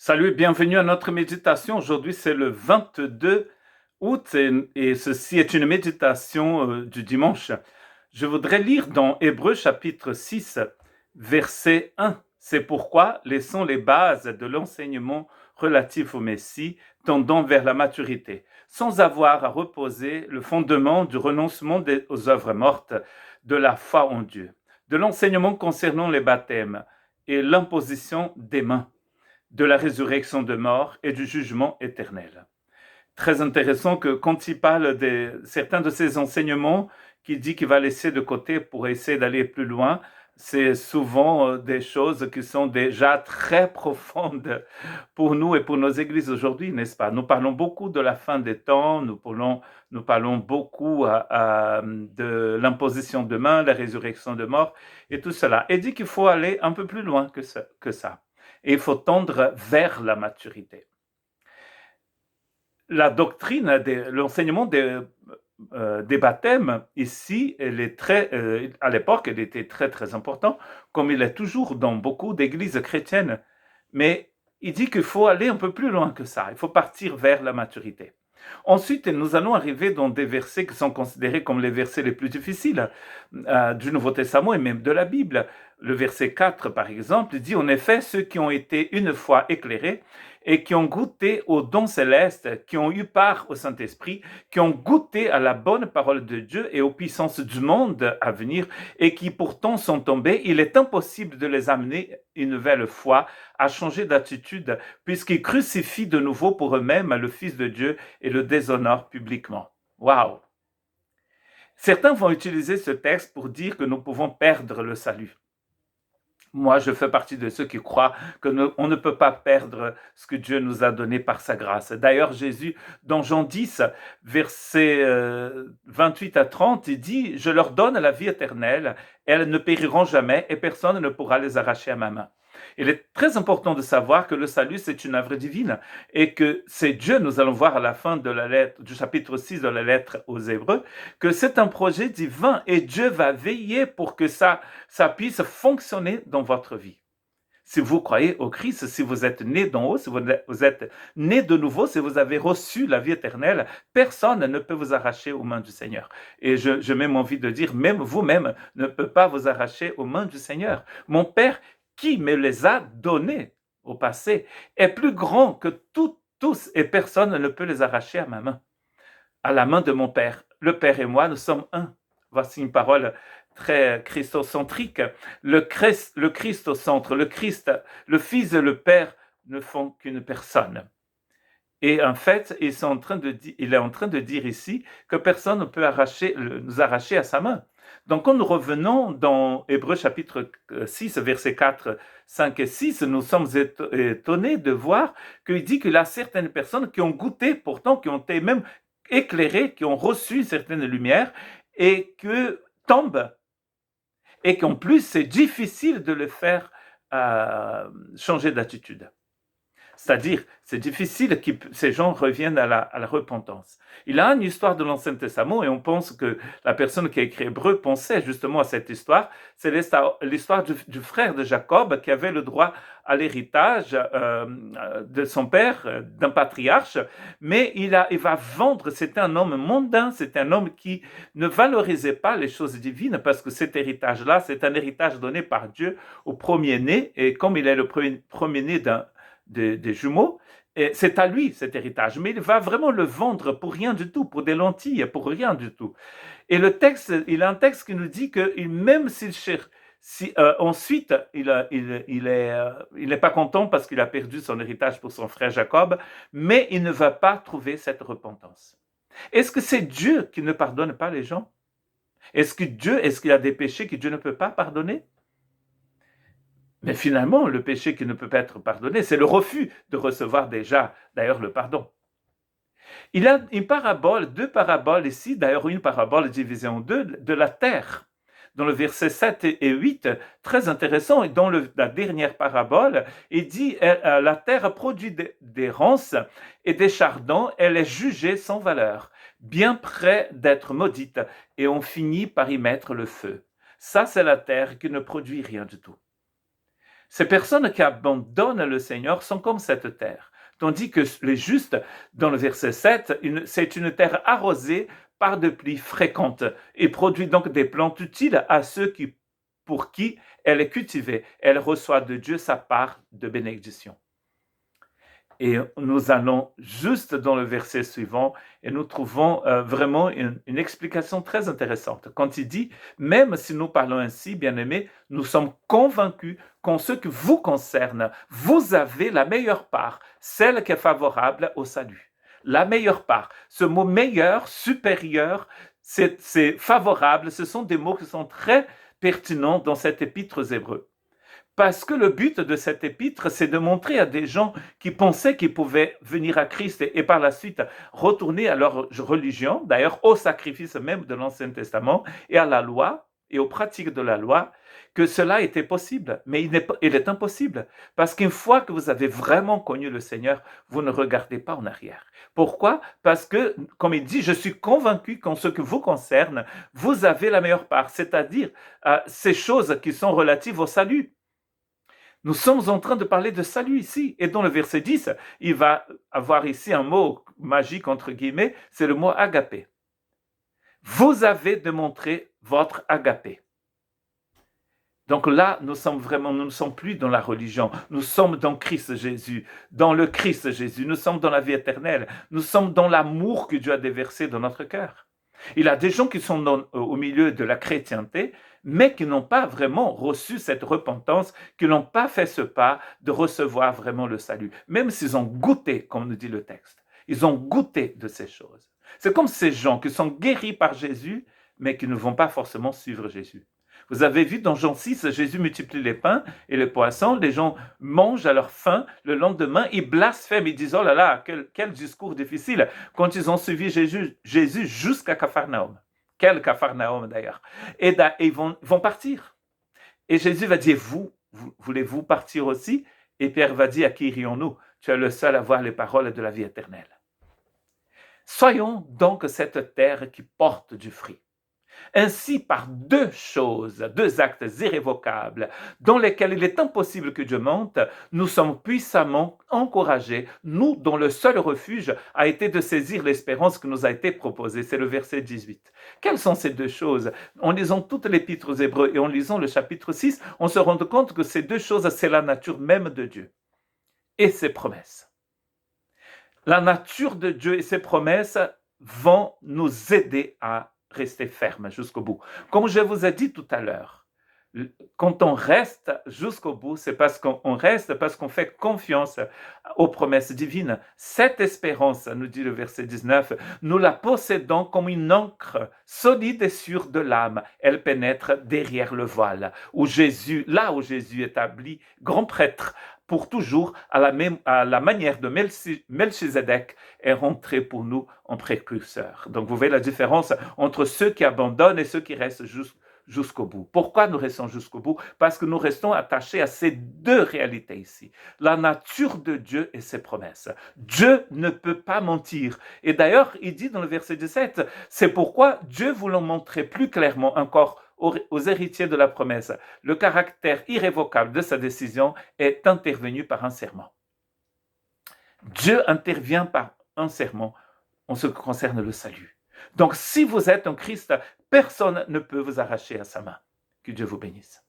Salut et bienvenue à notre méditation. Aujourd'hui, c'est le 22 août et ceci est une méditation du dimanche. Je voudrais lire dans Hébreux chapitre 6, verset 1. C'est pourquoi laissons les bases de l'enseignement relatif au Messie tendant vers la maturité, sans avoir à reposer le fondement du renoncement aux œuvres mortes, de la foi en Dieu, de l'enseignement concernant les baptêmes et l'imposition des mains, de la résurrection de mort et du jugement éternel. Très intéressant que quand il parle de certains de ces enseignements qu'il dit qu'il va laisser de côté pour essayer d'aller plus loin, c'est souvent des choses qui sont déjà très profondes pour nous et pour nos églises aujourd'hui, n'est-ce pas? Nous parlons beaucoup de la fin des temps, nous parlons beaucoup de l'imposition de main, la résurrection de mort et tout cela. Et dit qu'il faut aller un peu plus loin que ça. Et il faut tendre vers la maturité. La doctrine, l'enseignement des baptêmes, ici, à l'époque, elle était très, très important, comme il est toujours dans beaucoup d'églises chrétiennes. Mais il dit qu'il faut aller un peu plus loin que ça. Il faut partir vers la maturité. Ensuite, nous allons arriver dans des versets qui sont considérés comme les versets les plus difficiles du Nouveau Testament et même de la Bible. Le verset 4, par exemple, dit en effet, ceux qui ont été une fois éclairés et qui ont goûté aux dons célestes, qui ont eu part au Saint-Esprit, qui ont goûté à la bonne parole de Dieu et aux puissances du monde à venir, et qui pourtant sont tombés, il est impossible de les amener une nouvelle fois à changer d'attitude, puisqu'ils crucifient de nouveau pour eux-mêmes le Fils de Dieu et le déshonorent publiquement. Waouh! Certains vont utiliser ce texte pour dire que nous pouvons perdre le salut. Moi, je fais partie de ceux qui croient qu'on ne peut pas perdre ce que Dieu nous a donné par sa grâce. D'ailleurs, Jésus, dans Jean 10, versets 28 à 30, il dit « Je leur donne la vie éternelle, elles ne périront jamais et personne ne pourra les arracher à ma main. » Il est très important de savoir que le salut, c'est une œuvre divine et que c'est Dieu, nous allons voir à la fin de la lettre, du chapitre 6 de la lettre aux Hébreux, que c'est un projet divin et Dieu va veiller pour que ça puisse fonctionner dans votre vie. Si vous croyez au Christ, si vous êtes né d'en haut, si vous êtes né de nouveau, si vous avez reçu la vie éternelle, personne ne peut vous arracher aux mains du Seigneur. Et je même envie de dire, même vous-même ne peut pas vous arracher aux mains du Seigneur. Mon Père, qui me les a donnés au passé, est plus grand que tous et personne ne peut les arracher à ma main, à la main de mon Père. Le Père et moi, nous sommes un. Voici une parole très christocentrique. Le Christ au centre, le Christ, le Fils et le Père ne font qu'une personne. Et en fait, il est en train de dire ici que personne ne peut nous arracher à sa main. Donc, quand nous revenons dans Hébreux chapitre 6, versets 4, 5 et 6, nous sommes étonnés de voir qu'il dit qu'il y a certaines personnes qui ont goûté, pourtant, qui ont été même éclairées, qui ont reçu certaines lumières et que tombent. Et qu'en plus, c'est difficile de les faire changer d'attitude. C'est-à-dire, c'est difficile que ces gens reviennent à la repentance. Il a une histoire de l'Ancien Testament et on pense que la personne qui a écrit Hébreu pensait justement à cette histoire. C'est l'histoire du frère de Jacob qui avait le droit à l'héritage de son père, d'un patriarche, mais il va vendre. C'était un homme mondain, c'était un homme qui ne valorisait pas les choses divines parce que cet héritage-là, c'est un héritage donné par Dieu au premier-né, et comme il est le premier-né des jumeaux, et c'est à lui cet héritage, mais il va vraiment le vendre pour rien du tout, pour des lentilles, pour rien du tout. Et le texte, il a un texte qui nous dit que même s'il cherche, ensuite il n'est pas content parce qu'il a perdu son héritage pour son frère Jacob, mais il ne va pas trouver cette repentance. Est-ce que c'est Dieu qui ne pardonne pas les gens? Est-ce qu'il y a des péchés que Dieu ne peut pas pardonner? Mais finalement, le péché qui ne peut pas être pardonné, c'est le refus de recevoir déjà, d'ailleurs, le pardon. Il y a deux paraboles ici, d'ailleurs une parabole divisée en deux, de la terre. Dans le verset 7 et 8, très intéressant, et dans la dernière parabole, il dit la terre produit des ronces et des chardons, elle est jugée sans valeur, bien près d'être maudite, et on finit par y mettre le feu. Ça, c'est la terre qui ne produit rien du tout. Ces personnes qui abandonnent le Seigneur sont comme cette terre. Tandis que les justes, dans le verset 7, c'est une terre arrosée par de pluies fréquentes et produit donc des plantes utiles à ceux pour qui elle est cultivée. Elle reçoit de Dieu sa part de bénédiction. Et nous allons juste dans le verset suivant et nous trouvons vraiment une explication très intéressante. Quand il dit, même si nous parlons ainsi, bien-aimés, nous sommes convaincus qu'en ce qui vous concerne, vous avez la meilleure part, celle qui est favorable au salut. La meilleure part. Ce mot meilleur, supérieur, c'est favorable. Ce sont des mots qui sont très pertinents dans cet épître aux Hébreux. Parce que le but de cet épître, c'est de montrer à des gens qui pensaient qu'ils pouvaient venir à Christ et par la suite retourner à leur religion, d'ailleurs au sacrifice même de l'Ancien Testament et à la loi et aux pratiques de la loi, que cela était possible. Mais il est impossible. Parce qu'une fois que vous avez vraiment connu le Seigneur, vous ne regardez pas en arrière. Pourquoi? Parce que, comme il dit, je suis convaincu qu'en ce qui vous concerne, vous avez la meilleure part, c'est-à-dire ces choses qui sont relatives au salut. Nous sommes en train de parler de salut ici. Et dans le verset 10, il va avoir ici un mot magique, entre guillemets, c'est le mot agapé. Vous avez démontré votre agapé. Donc là, nous ne sommes plus dans la religion. Nous sommes dans Christ Jésus, dans le Christ Jésus. Nous sommes dans la vie éternelle. Nous sommes dans l'amour que Dieu a déversé dans notre cœur. Il y a des gens qui sont au milieu de la chrétienté, mais qui n'ont pas vraiment reçu cette repentance, qui n'ont pas fait ce pas de recevoir vraiment le salut, même s'ils ont goûté, comme nous dit le texte. Ils ont goûté de ces choses. C'est comme ces gens qui sont guéris par Jésus, mais qui ne vont pas forcément suivre Jésus. Vous avez vu dans Jean 6, Jésus multiplie les pains et les poissons, les gens mangent à leur faim, le lendemain, ils blasphèment, ils disent, oh là là, quel discours difficile, quand ils ont suivi Jésus jusqu'à Capharnaüm. Quel Capharnaüm d'ailleurs. Et ils vont partir. Et Jésus va dire, voulez-vous partir aussi? Et Pierre va dire, à qui irions-nous? Tu es le seul à voir les paroles de la vie éternelle. Soyons donc cette terre qui porte du fruit. Ainsi, par deux actes irrévocables, dans lesquels il est impossible que Dieu mente, nous sommes puissamment encouragés, nous dont le seul refuge a été de saisir l'espérance qui nous a été proposée. C'est le verset 18. Quelles sont ces deux choses? En lisant toute l'épître aux Hébreux et en lisant le chapitre 6, on se rend compte que ces deux choses, c'est la nature même de Dieu et ses promesses. La nature de Dieu et ses promesses vont nous aider à rester ferme jusqu'au bout. Comme je vous ai dit tout à l'heure, quand on reste jusqu'au bout, c'est parce qu'on reste, parce qu'on fait confiance aux promesses divines. Cette espérance, nous dit le verset 19, nous la possédons comme une encre solide et sûre de l'âme. Elle pénètre derrière le voile, là où Jésus établit grand prêtre pour toujours, à la manière de Melchizedek, est rentré pour nous en précurseur. Donc vous voyez la différence entre ceux qui abandonnent et ceux qui restent jusqu'au bout. Pourquoi nous restons jusqu'au bout? Parce que nous restons attachés à ces deux réalités ici. La nature de Dieu et ses promesses. Dieu ne peut pas mentir. Et d'ailleurs, il dit dans le verset 17, c'est pourquoi Dieu voulant montrer plus clairement encore aux héritiers de la promesse, le caractère irrévocable de sa décision est intervenu par un serment. Dieu intervient par un serment en ce qui concerne le salut. Donc, si vous êtes en Christ, personne ne peut vous arracher à sa main. Que Dieu vous bénisse.